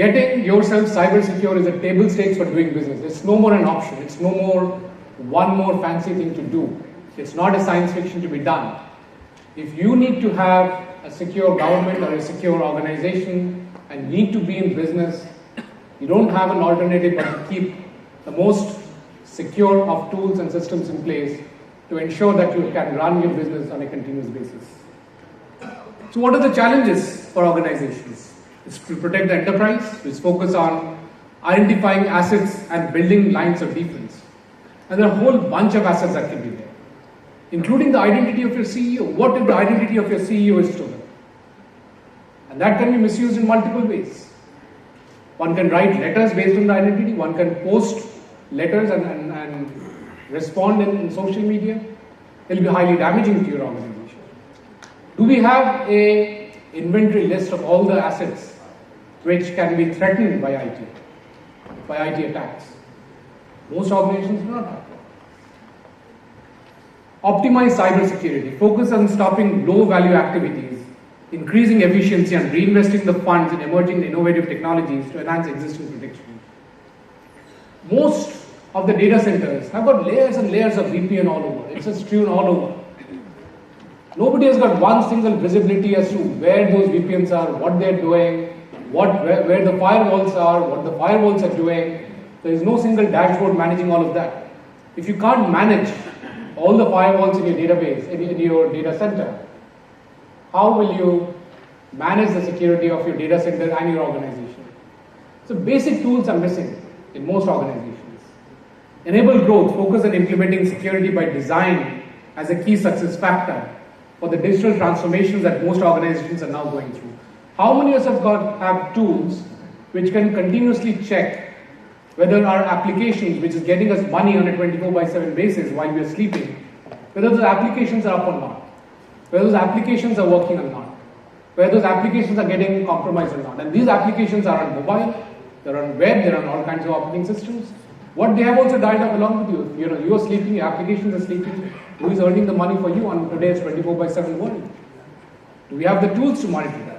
getting yourself cyber secure is a table stakes for doing business. It's no more an option. It's no more one more fancy thing to do. It's not a science fiction to be done. If you need to have a secure government or a secure organization and need to be in business, you don't have an alternative but to keep the most secure of tools and systems in place to ensure that you can run your business on a continuous basis. So what are the challenges for organizations? It's to protect the enterprise, which focus on identifying assets and building lines of defense. And there are a whole bunch of assets that can be there, including the identity of your CEO. What if the identity of your CEO is stolen? And that can be misused in multiple ways. One can write letters based on the identity, one can post letters and respond in social media. It will be highly damaging to your organization. Do we have an inventory list of all the assets which can be threatened by IT attacks? Most organizations do not have that. Optimize cybersecurity. Focus on stopping low-value activities, increasing efficiency and reinvesting the funds in emerging innovative technologies to enhance existing protection. Most of the data centers have got layers and layers of VPN all over. It's just strewn all over. Nobody has got one single visibility as to where those VPNs are, what they're doing, where the firewalls are, what the firewalls are doing. There is no single dashboard managing all of that. If you can't manage all the firewalls in your database, in your data center, how will you manage the security of your data center and your organization? So basic tools are missing in most organizations. Enable growth, focus on implementing security by design as a key success factor for the digital transformations that most organizations are now going through. How many of us have tools which can continuously check whether our applications, which is getting us money on a 24/7 basis while we are sleeping, whether those applications are up or not, whether those applications are working or not, whether those applications are getting compromised or not. And these applications are on mobile, they're on web, they're on all kinds of operating systems. What they have also died up along with you. You are sleeping, your applications are sleeping. Who is earning the money for you on today's 24/7 world? Do we have the tools to monitor that?